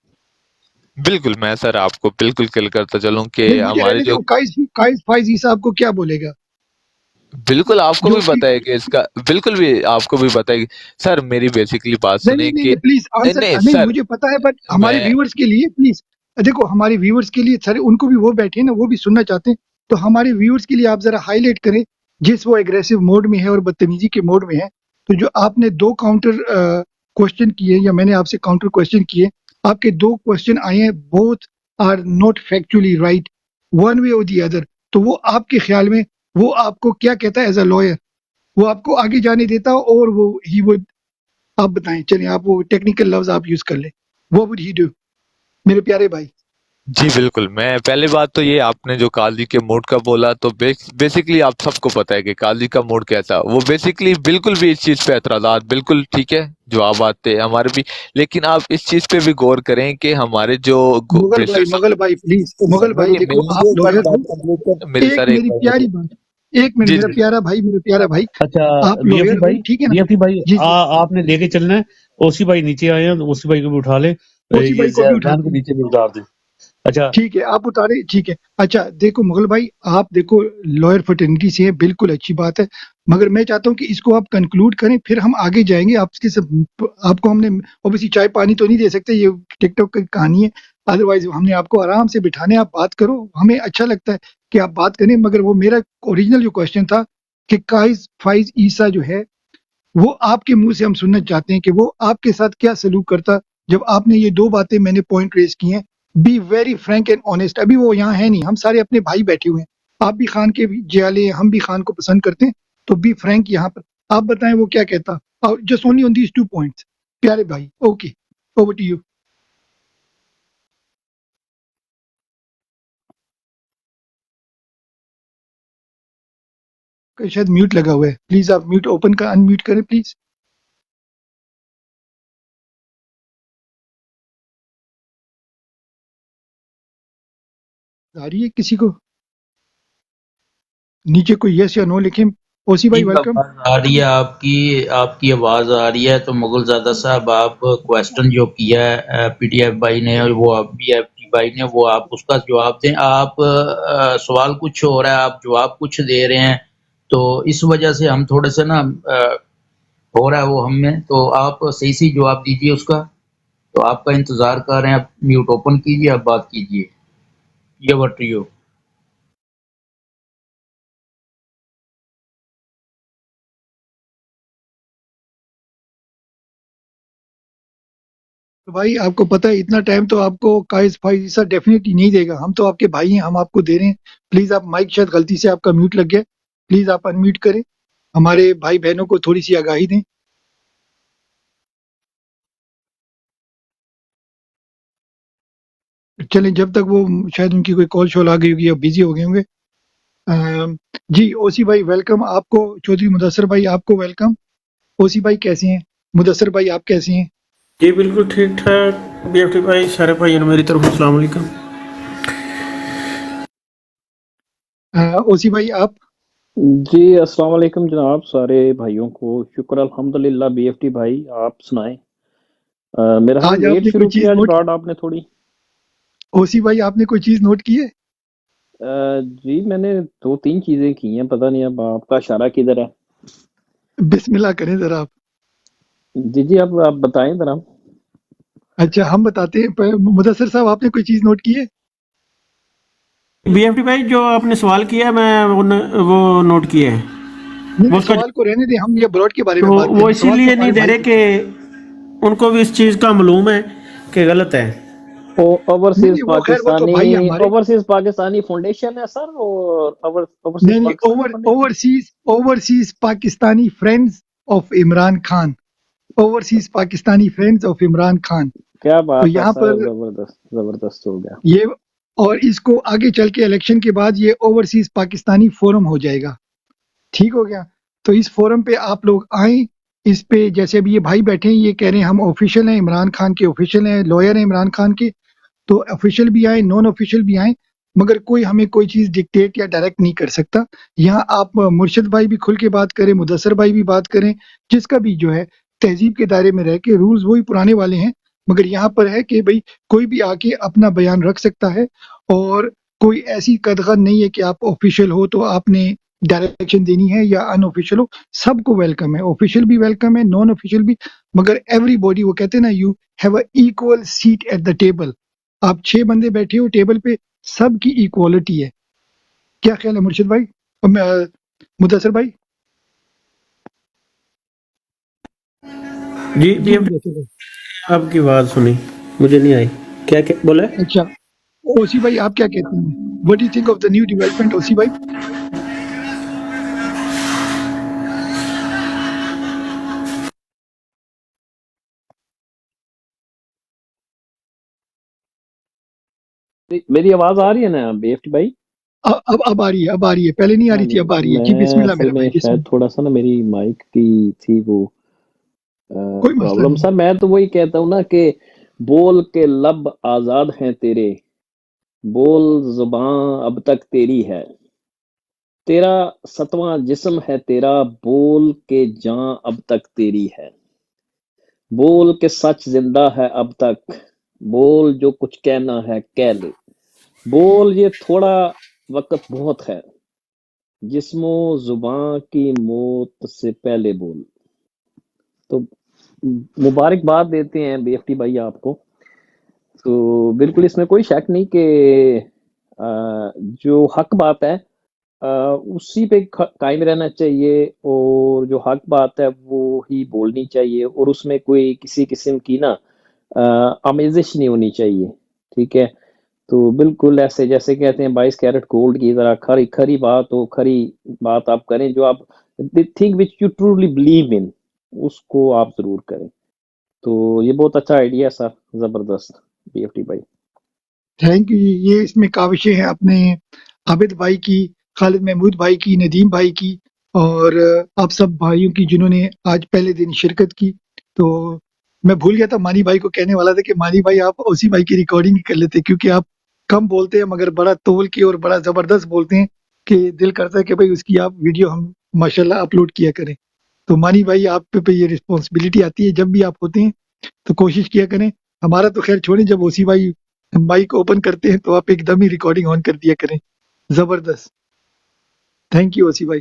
بالکل میں سر آپ کو بالکل کل کرتا چلوں کہ نہیں مجھے ہمارے رہنے جو دیں، فائز عیسیٰ آپ کو کیا بولے گا بالکل آپ کو جو بھی بتائے کہ اس کا بالکل بھی آپ کو بھی بتائے گی. سر میری بیسیکلی بات سنیں کہ پلیز آنسر. نہیں نہیں سر مجھے پتا ہے، بٹ ہمارے میں ویورز کے لیے پلیز، دیکھو ہمارے ویورز کے لیے سر، ان کو بھی وہ بیٹھے ہیں نا، وہ بھی سننا چاہتے ہیں، تو ہمارے ویورز کے لیے آپ ذرا ہائی لائٹ کریں جس وہ ایگریسو موڈ میں ہے اور بدتمیزی کے موڈ میں ہے. تو جو آپ نے 2 کاؤنٹر کوشچن کیے یا میں نے آپ سے کاؤنٹر کوشچن کیے، آپ کے 2 کوشچن آئے ہیں، both are not factually right one way اور دی ادر. تو وہ آپ کے خیال میں وہ آپ کو کیا کہتا ہے ایز اے لائر؟ وہ آپ کو آگے جانے دیتا اور وہ ہی وہ، آپ بتائیں، چلیں آپ وہ ٹیکنیکل لفظ آپ یوز کر لیں، what would he do میرے پیارے بھائی؟ جی بالکل. میں پہلی بات تو یہ آپ نے جو قاضی کے موڈ کا بولا، تو بیسیکلی آپ سب کو پتہ ہے کہ قاضی کا موڈ کیسا، وہ بیسیکلی بالکل بھی اس چیز پہ اعتراضات بالکل ٹھیک ہے جو آپ آتے ہیں ہمارے بھی، لیکن آپ اس چیز پہ بھی غور کریں کہ ہمارے جو مغل بھائی پلیز، مغل بھائی میری دیکھو میری آپ ایک لوئر ہو. بات کمپلیٹ کر میری ایک سر ایک میری بات پیاری بات، ایک منٹ، جی میرا جی پیارا بھائی، اچھا آپ بی ایف ٹی لوئر ہو بھائی، ٹھیک ہے نا؟ بی ایف ٹی بھائی جی جی، آپ نے لے کے چلنا ہے. اوسی بھائی نیچے آئے ہیں، اوسی بھائی کو بھی اٹھا لیں، اسی یہ بھائی کو بھی زیدان اٹھاتے کو ہیں. نیچے بھی اتار دیں. اچھا ٹھیک ہے آپ اتارے، ٹھیک ہے. اچھا دیکھو مغل بھائی، آپ دیکھو لائر فرٹرنیٹی سے ہیں، بالکل اچھی بات ہے، مگر میں چاہتا ہوں کہ اس کو آپ کنکلوڈ کریں، پھر ہم آگے جائیں گے. آپ کو ہم نے اوبیسلی چائے پانی تو نہیں دے سکتے، یہ ٹک ٹاک کی کہانی ہے، ادروائز ہم نے آپ کو آرام سے بٹھانے، آپ بات کرو، ہمیں اچھا لگتا ہے کہ آپ بات کریں. مگر وہ میرا اوریجنل جو کوشچن تھا کہ فائز عیسیٰ جو ہے، وہ آپ کے منہ سے ہم سننا چاہتے ہیں کہ وہ آپ کے ساتھ کیا سلوک کرتا جب آپ نے یہ 2 باتیں میں نے پوائنٹ ریز کی ہیں. Be very frank and honest. ابھی وہ یہاں ہے نہیں، ہم سارے اپنے بھائی بیٹھے ہوئے ہیں، آپ بھی خان کے جیالے ہیں، ہم بھی خان کو پسند کرتے ہیں، تو بی فرینک یہاں پر. آپ بتائیں وہ کیا کہتا، just only on these 2 points پیارے بھائی. Okay over to you. شاید میوٹ لگا ہوا ہے، پلیز آپ میوٹ اوپن کا ان میوٹ کریں پلیز. آ رہی ہے کسی کو نیچے کوئی یس یا نو لکھیں. اوسی جی بھائی ویلکم. آواز آ رہی ہے، آپ کی آواز آ رہی ہے. تو مغل زادہ صاحب، آپ کویسچن جو کیا ہے پی ٹی ایف بھائی نے اور وہ بی ایف ٹی بھائی نے، وہ آپ اس کا جواب دیں. آپ سوال کچھ ہو رہا ہے، آپ جواب کچھ دے رہے ہیں، تو اس وجہ سے ہم تھوڑے سے نا ہو رہا ہے وہ ہم میں، تو آپ صحیح جواب دیجئے اس کا، تو آپ کا انتظار کر رہے ہیں. آپ میوٹ اوپن کیجئے، آپ بات کیجئے. یہ وٹریو تو بھائی آپ کو پتہ ہے اتنا ٹائم تو آپ کو قائز فائزہ ڈیفینیٹلی نہیں دے گا. ہم تو آپ کے بھائی ہیں، ہم آپ کو دے رہے ہیں. پلیز آپ مائک شاید غلطی سے آپ کا میوٹ لگ گیا، پلیز آپ انمیوٹ کریں، ہمارے بھائی بہنوں کو تھوڑی سی آگاہی دیں. چلیں جب تک وہ شاید ان کی کوئی کال شال آ گئی ہوگی یا بزی ہو گئے ہوں گے. جی اوسی بھائی ویلکم آپ کو. چودھری مدثر بھائی آپ کو ویلکم. اوسی بھائی کیسے ہیں؟ مدثر بھائی آپ کیسے ہیں؟ جی بالکل ٹھیک ٹھاک بی ایف ٹی بھائی، سارے بھائیوں میری طرف السلام علیکم. اوسی بھائی آپ؟ جی السلام علیکم جناب سارے بھائیوں کو. شکر الحمدللہ. بی ایف ٹی بھائی آپ سنائیں. میرا خیال آج آپ لیٹ نے کوئی شروع چیز کیا آج نوٹ، براڈ آپ نے تھوڑی. اوسی بھائی آپ نے کوئی چیز نوٹ کی ہے؟ جی میں نے 2-3 چیزیں کی ہیں، پتہ نہیں اب آپ کا اشارہ کدھر ہے. بسم اللہ کریں ذرا آپ. جی آپ بتائیں ذرا. اچھا ہم بتاتے ہیں. مدثر صاحب آپ نے کوئی چیز نوٹ کی ہے؟ بی ایف ٹی بھائی جو آپ نے سوال کیا میں وہ نوٹ کیا ہے. نہیں وہ نہیں اس کا سوال کو رہنے دیں، ہم یہ براڈ کے بارے تو میں بات وہ کریں. اسی سوال تو لیے نہیں ہمارے دے بھائی رہے کو. کہ ان کو بھی اس چیز کا معلوم ہے کہ غلط ہے. نہیں اوورسیز نہیں وہ خیر وہ تو پاکستانی بھائی ہے ہمارے. اوورسیز پاکستانی فاؤنڈیشن ہے سر، اور اوورسیز نہیں نہیں Pakistani foundation. Overseas Pakistani friends of Imran Khan. Overseas Pakistani friends of Imran Khan. کیا تو بات ہے یہاں پر سر، زبردست ہو گیا. یہ، اور اس کو آگے چل کے الیکشن کے بعد یہ اوورسیز پاکستانی فورم ہو جائے گا. ٹھیک ہو گیا؟ تو اس فورم پہ آپ لوگ آئیں. اس پہ جیسے ابھی یہ بھائی بیٹھے ہیں، یہ کہہ رہے ہیں ہم آفیشیل ہیں، عمران خان کے آفیشیل ہیں، لوئر ہیں عمران خان کے. تو آفیشیل بھی آئیں، نان آفیشیل بھی آئیں، مگر کوئی ہمیں کوئی چیز ڈکٹیٹ یا ڈائریکٹ نہیں کر سکتا. یہاں آپ مرشد بھائی بھی کھل کے بات کریں، مدثر بھائی بھی بات کریں، جس کا بھی جو ہے تہذیب کے دائرے میں رہ کے. رولز وہی پرانے والے ہیں، مگر یہاں پر ہے کہ بھئی کوئی بھی آ کے اپنا بیان رکھ سکتا ہے، اور کوئی ایسی قدغن نہیں ہے کہ آپ آفیشیل ہو تو آپ نے ڈائریکشن دینی ہے یا ان آفیشیل ہو. سب کو ویلکم ہے، آفیشیل بھی ویلکم ہے، نان آفیشیل بھی. مگر ایوری باڈی، وہ کہتے ہیں نا، you have a equal seat at the table. آپ 6 بندے بیٹھے ہو ٹیبل پہ، سب کی ایکوالٹی ہے. کیا خیال ہے مرشد بھائی؟ مدثر بھائی؟ Ji B G F T Mudassir بھائی. آپ کی بات سنی، مجھے نہیں آئی. کیا بولے؟ اچھا اوسی بھائی آپ کیا کہتے ہیں؟ What you think of the new development اوسی بھائی؟ میری آواز آ رہی ہے نا بی ایف ٹی بھائی؟ اب آ رہی ہے، اب آ رہی ہے، پہلے نہیں آ ہاں رہی جی. تھی، اب آ رہی ہے. جی بسم میں اللہ اصل میرا میں بھائی، بسم شاید اللہ. تھوڑا سا نا میری مائک کی تھی وہ کوئی مسئلہ پرابلم. نہیں. سر میں تو وہی کہتا ہوں نا کہ بول کے لب آزاد ہیں تیرے، بول زباں اب تک تیری ہے، تیرا 7واں جسم ہے تیرا، بول کے جاں اب تک تیری ہے، بول کے سچ زندہ ہے اب تک، بول جو کچھ کہنا ہے کہہ لے، بول یہ تھوڑا وقت بہت ہے، جسم و زباں کی موت سے پہلے بول. تو مبارکباد دیتے ہیں بی ایف ٹی بھائی آپ کو. تو بالکل اس میں کوئی شک نہیں کہ جو حق بات ہے اسی پہ قائم رہنا چاہیے، اور جو حق بات ہے وہ ہی بولنی چاہیے، اور اس میں کوئی کسی قسم کی نا آمیزش نہیں ہونی چاہیے. ٹھیک ہے؟ تو بالکل ایسے جیسے کہتے ہیں 22 کیرٹ گولڈ کی طرح کھری بات ہو، کھری بات آپ کریں، جو آپ think which you truly believe in, اس کو آپ ضرور کریں. تو یہ بہت اچھا آئیڈیا ہے سر، زبردست بی ایف ٹی بھائی. Thank you. یہ اس میں کاوشیں ہیں اپنے عابد بھائی کی، خالد محمود بھائی کی، ندیم بھائی کی، اور آپ سب بھائیوں کی جنہوں نے آج پہلے دن شرکت کی. تو میں بھول گیا تھا، مانی بھائی کو کہنے والا تھا کہ مانی بھائی آپ اوسی بھائی کی ریکارڈنگ کر لیتے، کیونکہ آپ کم بولتے ہیں مگر بڑا تول کے اور بڑا زبردست بولتے ہیں کہ دل کرتا ہے کہ بھائی اس کی آپ ویڈیو ہم ماشاءاللہ اپلوڈ کیا کریں. تو مانی بھائی آپ پہ یہ رسپانسبلٹی آتی ہے، جب بھی آپ ہوتے ہیں تو کوشش کیا کریں. ہمارا تو خیر چھوڑیں، جب اوسی بھائی مائک اوپن کرتے ہیں تو آپ ایک دم ہی ریکارڈنگ آن کر دیا کریں. زبردست. تھینک یو اوسی بھائی.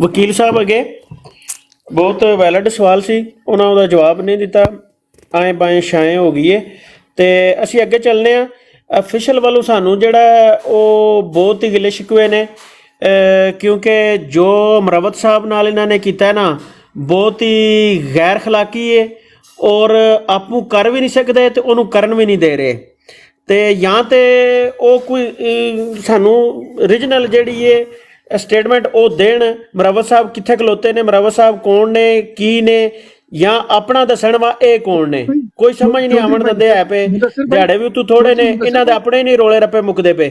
ਵਕੀਲ ਸਾਹਿਬ ਅਗੇ ਬਹੁਤ ਵੈਲਿਡ ਸਵਾਲ ਸੀ, ਉਹਨਾਂ ਉਹਦਾ ਜਵਾਬ ਨਹੀਂ ਦਿੱਤਾ, ਆਏ ਬਾਏ ਛਾਏ ਹੋ ਗਈ ਏ। ਤੇ ਅਸੀਂ ਅੱਗੇ ਚੱਲਨੇ ਆ। ਅਫੀਸ਼ੀਅਲ ਵੱਲੋਂ ਸਾਨੂੰ ਜਿਹੜਾ ਉਹ ਬਹੁਤ ਹੀ ਗਿਲੇ ਸ਼ਿਕਵੇ ਨੇ, ਕਿਉਂਕਿ ਜੋ ਮਰਵਤ ਸਾਹਿਬ ਨਾਲ ਇਹਨਾਂ ਨੇ ਕੀਤਾ ਨਾ ਬਹੁਤ ਹੀ ਗੈਰ ਖਲਾਕੀ ਏ, ਔਰ ਆਪੂ ਕਰ ਵੀ ਨਹੀਂ ਸਕਦੇ ਤੇ ਉਹਨੂੰ ਕਰਨ ਵੀ ਨਹੀਂ ਦੇ ਰਹੇ। ਤੇ ਜਾਂ ਤੇ ਉਹ ਕੋਈ ਸਾਨੂੰ ਰੀਜਨਲ ਜਿਹੜੀ ਇਹ ਸਟੇਟਮੈਂਟ ਉਹ ਦੇਣ, ਮਰਵਤ ਸਾਹਿਬ ਕਿੱਥੇ ਖਲੋਤੇ ਨੇ, ਮਰਵਤ ਸਾਹਿਬ ਕੌਣ ਨੇ, ਕੀ ਨੇ, ਜਾਂ ਆਪਣਾ ਦੱਸਣ ਵਾ ਇਹ ਕੌਣ ਨੇ। ਕੋਈ ਸਮਝ ਨਹੀਂ ਆਵਣ ਦਿੰਦੇ ਹੈ ਪਏ, ਦਿਹਾੜੇ ਵੀ ਉੱਤੋਂ ਥੋੜੇ ਨੇ, ਇਹਨਾਂ ਦੇ ਆਪਣੇ ਨਹੀਂ ਰੋਲੇ ਰੱਪੇ ਮੁੱਕਦੇ ਪਏ।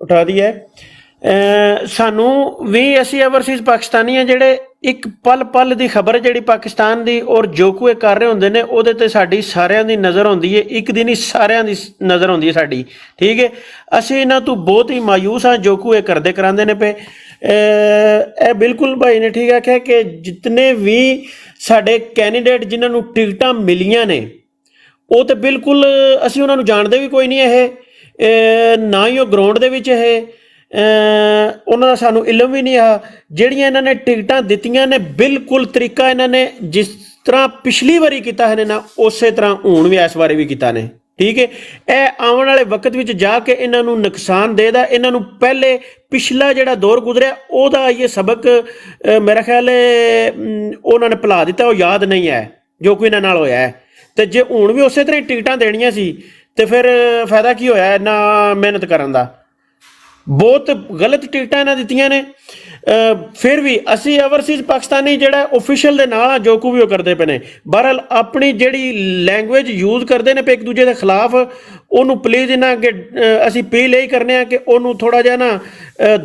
ਉਠਾ ਦਿਆ ਸਾਨੂੰ ਵੀ ਅਸੀਂ ਓਵਰਸੀਜ਼ ਪਾਕਿਸਤਾਨੀ ਆ ਜਿਹੜੇ ਇੱਕ ਪਲ ਪਲ ਦੀ ਖਬਰ ਜਿਹੜੀ ਪਾਕਿਸਤਾਨ ਦੀ ਔਰ ਜੋ ਕੋਈ ਕਰ ਰਹੇ ਹੁੰਦੇ ਨੇ ਉਹਦੇ ਤੇ ਸਾਡੀ ਸਾਰਿਆਂ ਦੀ ਨਜ਼ਰ ਹੁੰਦੀ ਹੈ, ਇੱਕ ਦਿਨ ਹੀ ਸਾਰਿਆਂ ਦੀ ਨਜ਼ਰ ਹੁੰਦੀ ਹੈ ਸਾਡੀ। ਠੀਕ ਹੈ, ਅਸੀਂ ਇਹਨਾਂ ਤੋਂ ਬਹੁਤ ਹੀ ਮਾਯੂਸ ਹਾਂ ਜੋ ਕੋਈ ਕਰਦੇ ਕਰਾਉਂਦੇ ਨੇ ਪਏ। ਇਹ ਬਿਲਕੁਲ ਭਾਈ ਨੇ ਠੀਕ ਆਖਿਆ ਕਿ ਜਿਤਨੇ ਵੀ ਸਾਡੇ ਕੈਂਡੀਡੇਟ ਜਿਨ੍ਹਾਂ ਨੂੰ ਟਿਕਟਾਂ ਮਿਲੀਆਂ ਨੇ ਉਹ ਤੇ ਬਿਲਕੁਲ ਅਸੀਂ ਉਹਨਾਂ ਨੂੰ ਜਾਣਦੇ ਵੀ ਕੋਈ ਨਹੀਂ, ਇਹ ਨਾ ਹੀ ਉਹ ਗਰਾਊਂਡ ਦੇ ਵਿੱਚ ਉਹਨਾਂ ਦਾ ਸਾਨੂੰ ਇਲਮ ਵੀ ਨਹੀਂ ਆ। ਜਿਹੜੀਆਂ ਇਹਨਾਂ ਨੇ ਟਿਕਟਾਂ ਦਿੱਤੀਆਂ ਨੇ ਬਿਲਕੁਲ ਤਰੀਕਾ ਇਹਨਾਂ ਨੇ ਜਿਸ ਤਰ੍ਹਾਂ ਪਿਛਲੀ ਵਾਰੀ ਕੀਤਾ ਹੈ ਨਾ ਉਸੇ ਤਰ੍ਹਾਂ ਹੁਣ ਵੀ ਇਸ ਵਾਰੀ ਵੀ ਕੀਤਾ ਨੇ। ਠੀਕ ਹੈ, ਇਹ ਆਉਣ ਵਾਲੇ ਵਕਤ ਵਿੱਚ ਜਾ ਕੇ ਇਹਨਾਂ ਨੂੰ ਨੁਕਸਾਨ ਦੇਦਾ। ਇਹਨਾਂ ਨੂੰ ਪਹਿਲੇ ਪਿਛਲਾ ਜਿਹੜਾ ਦੌਰ ਗੁਜ਼ਰਿਆ ਉਹਦਾ ਇਹ ਸਬਕ ਮੇਰਾ ਖਿਆਲ ਉਹਨਾਂ ਨੇ ਭੁਲਾ ਦਿੱਤਾ, ਉਹ ਯਾਦ ਨਹੀਂ ਹੈ ਜੋ ਕੋਈ ਇਹਨਾਂ ਨਾਲ ਹੋਇਆ ਹੈ। ਤੇ ਜੇ ਹੁਣ ਵੀ ਉਸੇ ਤਰ੍ਹਾਂ ਹੀ ਟਿਕਟਾਂ ਦੇਣੀਆਂ ਸੀ ਤੇ ਫਿਰ ਫਾਇਦਾ ਕੀ ਹੋਇਆ ਇੰਨਾ ਮਿਹਨਤ ਕਰਨ ਦਾ। ਬਹੁਤ ਗਲਤ ਟਿਕਟਾਂ ਇਹਨਾਂ ਦਿੱਤੀਆਂ ਨੇ। ਫਿਰ ਵੀ ਅਸੀਂ ਓਵਰਸੀਜ਼ ਪਾਕਿਸਤਾਨੀ ਜਿਹੜਾ ਓਫੀਸ਼ੀਅਲ ਦੇ ਨਾਲ ਜੋ ਕੁ ਵੀ ਉਹ ਕਰਦੇ ਪਏ ਨੇ। ਬਹਰਹਾਲ ਆਪਣੀ ਜਿਹੜੀ ਲੈਂਗੁਏਜ ਯੂਜ਼ ਕਰਦੇ ਨੇ ਪਏ ਇੱਕ ਦੂਜੇ ਦੇ ਖਿਲਾਫ, ਉਹਨੂੰ ਪਲੀਜ਼ ਇਹਨਾਂ ਅੱਗੇ ਅਸੀਂ ਅਪੀਲ ਇਹ ਕਰਨੇ ਆ ਕਿ ਉਹਨੂੰ ਥੋੜ੍ਹਾ ਜਿਹਾ ਨਾ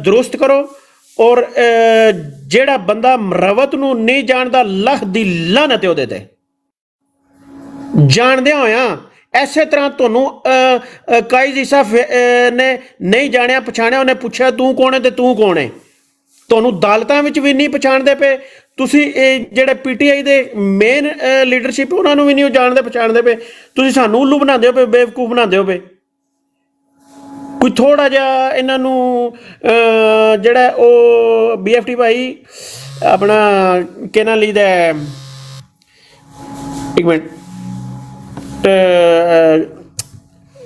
ਦਰੁਸਤ ਕਰੋ। ਔਰ ਜਿਹੜਾ ਬੰਦਾ ਮਰਵਤ ਨੂੰ ਨਹੀਂ ਜਾਣਦਾ ਲੱਖ ਦੀ ਲਾਨਤ ਹੈ ਉਹਦੇ ਤੇ। ਜਾਣਦਿਆਂ ਹੋਇਆਂ ਇਸੇ ਤਰ੍ਹਾਂ ਤੁਹਾਨੂੰ ਕਾਇਜ਼ ਈਸਾ ਨੇ ਨਹੀਂ ਜਾਣਿਆ ਪਛਾਣਿਆ, ਉਹਨੇ ਪੁੱਛਿਆ ਤੂੰ ਕੌਣ ਹੈ ਤੇ ਤੂੰ ਕੌਣ ਹੈ। ਤੁਹਾਨੂੰ ਅਦਾਲਤਾਂ ਵਿੱਚ ਵੀ ਨਹੀਂ ਪਛਾਣਦੇ ਪਏ, ਤੁਸੀਂ ਇਹ ਜਿਹੜੇ PTI ਦੇ ਮੇਨ ਲੀਡਰਸ਼ਿਪ ਉਹਨਾਂ ਨੂੰ ਵੀ ਨਹੀਂ ਜਾਣਦੇ ਪਛਾਣਦੇ ਪਏ। ਤੁਸੀਂ ਸਾਨੂੰ ਉੱਲੂ ਬਣਾਉਂਦੇ ਹੋ ਪਏ, ਬੇਵਕੂਫ ਬਣਾਉਂਦੇ ਹੋ ਪਏ। ਕੋਈ ਥੋੜ੍ਹਾ ਜਿਹਾ ਇਹਨਾਂ ਨੂੰ ਜਿਹੜਾ ਉਹ BFT ਭਾਈ ਆਪਣਾ ਕਿਹਨਾਂ ਲਈਦਾ ਇੱਕ ਮਿੰਟ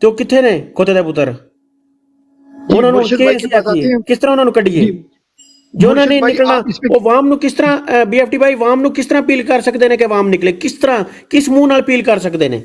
ਤੇ ਉਹ ਕਿੱਥੇ ਨੇ ਖੋਤੇ ਦੇ ਪੁੱਤਰ? ਉਹਨਾਂ ਨੂੰ ਕਿਸ ਤਰ੍ਹਾਂ ਉਹਨਾਂ ਨੂੰ ਕੱਢੀਏ? ਜੋ ਉਹਨਾਂ ਨੇ ਨਿਕਲਣਾ ਉਹ ਵਾਮ ਨੂੰ ਕਿਸ ਤਰ੍ਹਾਂ BFT ਭਾਈ ਵਾਮ ਨੂੰ ਕਿਸ ਤਰ੍ਹਾਂ ਅਪੀਲ ਕਰ ਸਕਦੇ ਨੇ ਕਿ ਵਾਮ ਨਿਕਲੇ? ਕਿਸ ਤਰ੍ਹਾਂ ਕਿਸ ਮੂੰਹ ਨਾਲ ਅਪੀਲ ਕਰ ਸਕਦੇ ਨੇ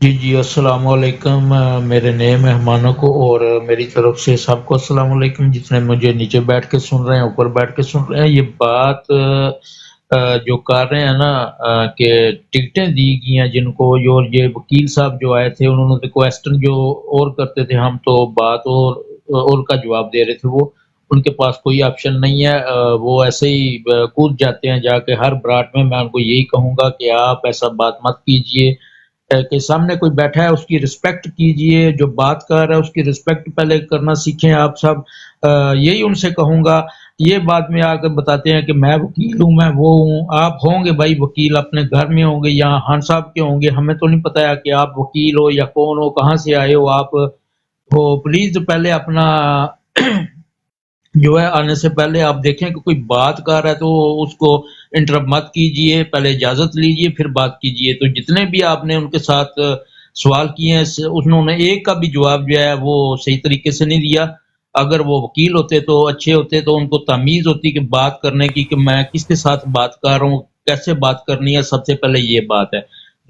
جی السلام علیکم میرے نئے مہمانوں کو اور میری طرف سے سب کو السلام علیکم، جتنے مجھے نیچے بیٹھ کے سن رہے ہیں، اوپر بیٹھ کے سن رہے ہیں۔ یہ بات جو کر رہے ہیں نا کہ ٹکٹیں دی گئی ہیں جن کو، جو یہ وکیل صاحب جو آئے تھے انہوں نے کویسچن جو اور کرتے تھے، ہم تو بات اور کا جواب دے رہے تھے، وہ ان کے پاس کوئی آپشن نہیں ہے، وہ ایسے ہی کود جاتے ہیں جا کے ہر براٹ میں ان کو یہی کہوں گا کہ آپ ایسا بات مت کیجئے، کہ سامنے کوئی بیٹھا ہے اس کی رسپیکٹ کیجئے، جو بات کر رہا ہے اس کی رسپیکٹ پہلے کرنا سیکھیں آپ سب، یہی ان سے کہوں گا۔ یہ بات میں آ کر بتاتے ہیں کہ میں وکیل ہوں، میں وہ ہوں، آپ ہوں گے بھائی وکیل، اپنے گھر میں ہوں گے یا خان صاحب کے ہوں گے، ہمیں تو نہیں پتا ہے کہ آپ وکیل ہو یا کون ہو، کہاں سے آئے ہو آپ، وہ پلیز پہلے اپنا جو ہے آنے سے پہلے آپ دیکھیں کہ کوئی بات کر رہا ہے تو اس کو انٹرپ مت کیجئے، پہلے اجازت لیجئے پھر بات کیجئے۔ تو جتنے بھی آپ نے ان کے ساتھ سوال کیے ہیں، انہوں نے ایک کا بھی جواب جو ہے وہ صحیح طریقے سے نہیں دیا۔ اگر وہ وکیل ہوتے تو اچھے ہوتے تو ان کو تمیز ہوتی کہ بات کرنے کی، کہ میں کس کے ساتھ بات کر رہا ہوں، کیسے بات کرنی ہے، سب سے پہلے یہ بات ہے۔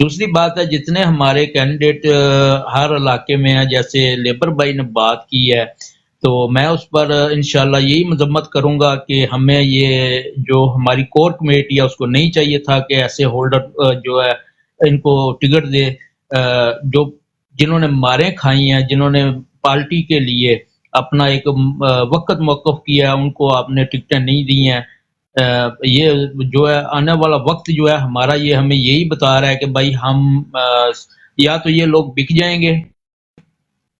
دوسری بات ہے، جتنے ہمارے کینڈیڈیٹ ہر علاقے میں ہیں، جیسے لیبر بھائی نے بات کی ہے، تو میں اس پر انشاءاللہ یہی مذمت کروں گا کہ ہمیں یہ جو ہماری کور کمیٹی ہے اس کو نہیں چاہیے تھا کہ ایسے ہولڈر جو ہے ان کو ٹکٹ دے، جو جنہوں نے ماریں کھائی ہیں، جنہوں نے پارٹی کے لیے اپنا ایک وقت موقف کیا ہے، ان کو آپ نے ٹکٹیں نہیں دی ہیں۔ یہ جو ہے آنے والا وقت جو ہے ہمارا، یہ ہمیں یہی بتا رہا ہے کہ بھائی ہم یا تو یہ لوگ بک جائیں گے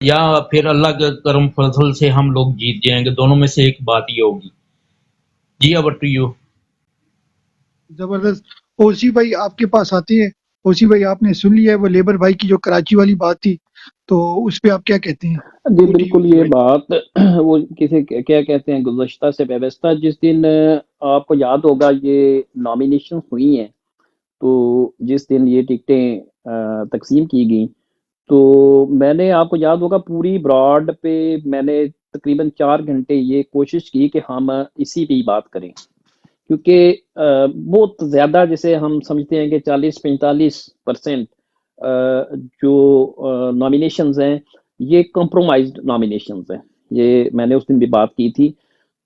یا پھر اللہ کے کرم فضل سے ہم لوگ جیت جائیں گے، دونوں میں سے ایک بات یہ ہوگی۔ G over to you. زبردست۔ اوسی بھائی آپ کے پاس آتے ہیں۔ اوسی بھائی آپ نے سن لیا ہے وہ لیبر بھائی کی جو کراچی والی بات تھی، تو اس پہ آپ کیا کہتے ہیں؟ جی Over to you, بالکل، اوسی یہ بھائی۔ بات وہ کسی کیا کہتے ہیں، گزشتہ سے وابستہ، جس دن آپ کو یاد ہوگا یہ نامینیشن ہوئی ہیں، تو جس دن یہ ٹکٹیں تقسیم کی گئیں، تو میں نے، آپ کو یاد ہوگا، پوری براڈ پہ میں نے تقریباً 4 گھنٹے یہ کوشش کی کہ ہم اسی پہ ہی بات کریں، کیونکہ بہت زیادہ جیسے ہم سمجھتے ہیں کہ 40-45% جو نامینیشنز ہیں یہ کمپرومائزڈ نامینیشنز ہیں، یہ میں نے اس دن بھی بات کی تھی۔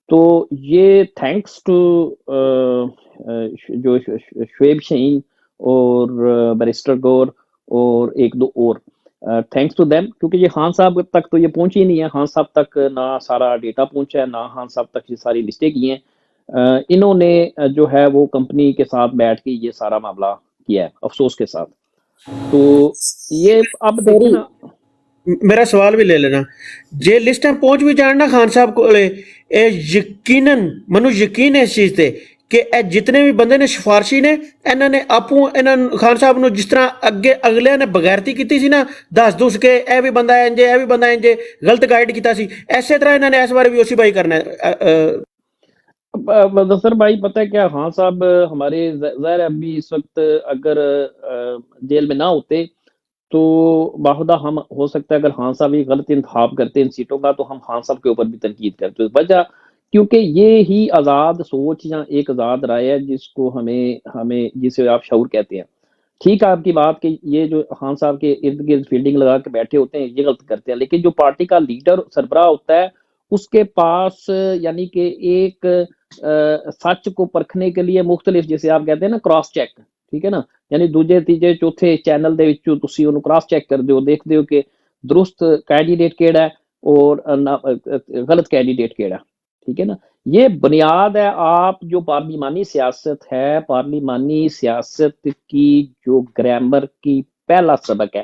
تو یہ تھینکس ٹو جو شعیب شہین اور بیرسٹر گور اور ایک دو اور، تھینکس ٹو دیم، کیونکہ یہ خان صاحب تک تو یہ پہنچی نہیں ہے، خان صاحب تک نہ سارا ڈیٹا پہنچا ہے، نہ خان صاحب تک یہ ساری لسٹیں کی ہیں، انہوں نے جو ہے وہ کمپنی کے ساتھ بیٹھ کے یہ سارا معاملہ کیا ہے افسوس کے ساتھ۔ تو یہ اب دیکھیں نا، میرا سوال بھی لے لینا، جے لسٹیں پہنچ بھی جان نا خان صاحب کو، یقیناً منو یقین ہے اس چیز تے کہ اے جتنے بھی بندے نے سفارشی نے، انہوں نے اپوں خان صاحب نو جس طرح اگلے نے بغیرتی کیتی سی نا، دس کے اے بھی بندہ ہے انجے، اے بھی بندہ ہے انجے، غلط گائیڈ کیتا سی، ایسے طرح انہوں نے اس بارے بھی اسی بھائی کرنا ہے۔ مظفر بھائی پتہ ہے کیا، خان صاحب ہمارے ظاہر ہے ابھی اس وقت اگر جیل میں نہ ہوتے تو باخدا ہم ہو سکتا ہے اگر خان صاحب یہ غلط انتخاب کرتے ان سیٹوں کا تو ہم خان صاحب کے اوپر بھی تنقید کرتے، وجہ کیونکہ یہ ہی آزاد سوچ یا ایک آزاد رائے ہے جس کو ہمیں جسے آپ شعور کہتے ہیں۔ ٹھیک ہے آپ کی بات کہ یہ جو خان صاحب کے ارد گرد فیلڈنگ لگا کے بیٹھے ہوتے ہیں یہ غلط کرتے ہیں، لیکن جو پارٹی کا لیڈر سربراہ ہوتا ہے اس کے پاس یعنی کہ ایک سچ کو پرکھنے کے لیے مختلف، جیسے آپ کہتے ہیں نا کراس چیک، ٹھیک ہے نا، یعنی دوجے تیجے چوتھے چینل دے وچوں تسی اونوں کراس چیک کر دیو، دیکھ دیو کہ درست کینڈیڈیٹ کیڑا ہے اور غلط کینڈیڈیٹ کیڑا ہے، ٹھیک ہے نا۔ یہ بنیاد ہے، آپ جو پارلیمانی سیاست ہے، پارلیمانی سیاست کی جو گرامر کی پہلا سبق ہے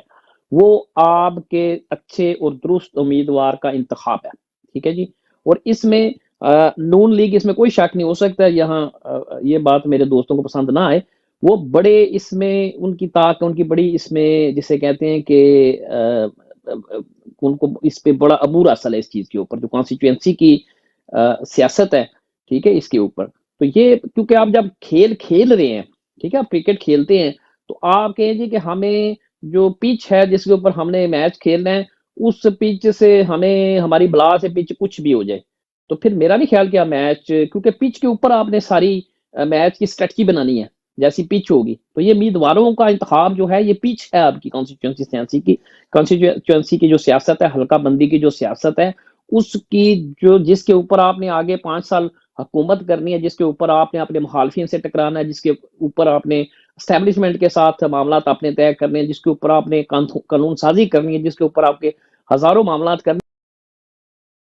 وہ آپ کے اچھے اور درست امیدوار کا انتخاب ہے، ٹھیک ہے جی۔ اور اس میں نون لیگ، اس میں کوئی شک نہیں، ہو سکتا ہے یہاں یہ بات میرے دوستوں کو پسند نہ آئے، وہ بڑے اس میں ان کی طاقت، ان کی بڑی اس میں جسے کہتے ہیں کہ ان کو اس پہ بڑا عبور حاصل ہے اس چیز کے اوپر، جو کانسٹیچوئنسی کی سیاست ہے، ٹھیک ہے، اس کے اوپر۔ تو یہ کیونکہ آپ جب کھیل رہے ہیں، ٹھیک ہے، آپ کرکٹ کھیلتے ہیں تو آپ کہیں جی کہ ہمیں جو پچ ہے جس کے اوپر ہم نے میچ کھیلنا ہے اس پچ سے ہمیں، ہماری بلا سے پچ کچھ بھی ہو جائے تو پھر میرا نہیں خیال کہ آپ میچ، کیونکہ پچ کے اوپر آپ نے ساری میچ کی اسٹریٹجی بنانی ہے، جیسی پچ ہوگی. تو یہ امیدواروں کا انتخاب جو ہے یہ پچ ہے آپ کی کانسٹیچوئنسی کی جو سیاست ہے، حلقہ بندی کی جو سیاست ہے، اس کی جس کے اوپر آپ نے آگے 5 سال حکومت کرنی ہے، جس کے اوپر آپ نے اپنے مخالفین سے ٹکرانا ہے، جس کے اوپر آپ نے اسٹیبلشمنٹ کے ساتھ معاملات اپنے طے کرنے ہیں، جس کے اوپر آپ نے قانون سازی کرنی ہے، جس کے اوپر آپ کے ہزاروں معاملات کرنے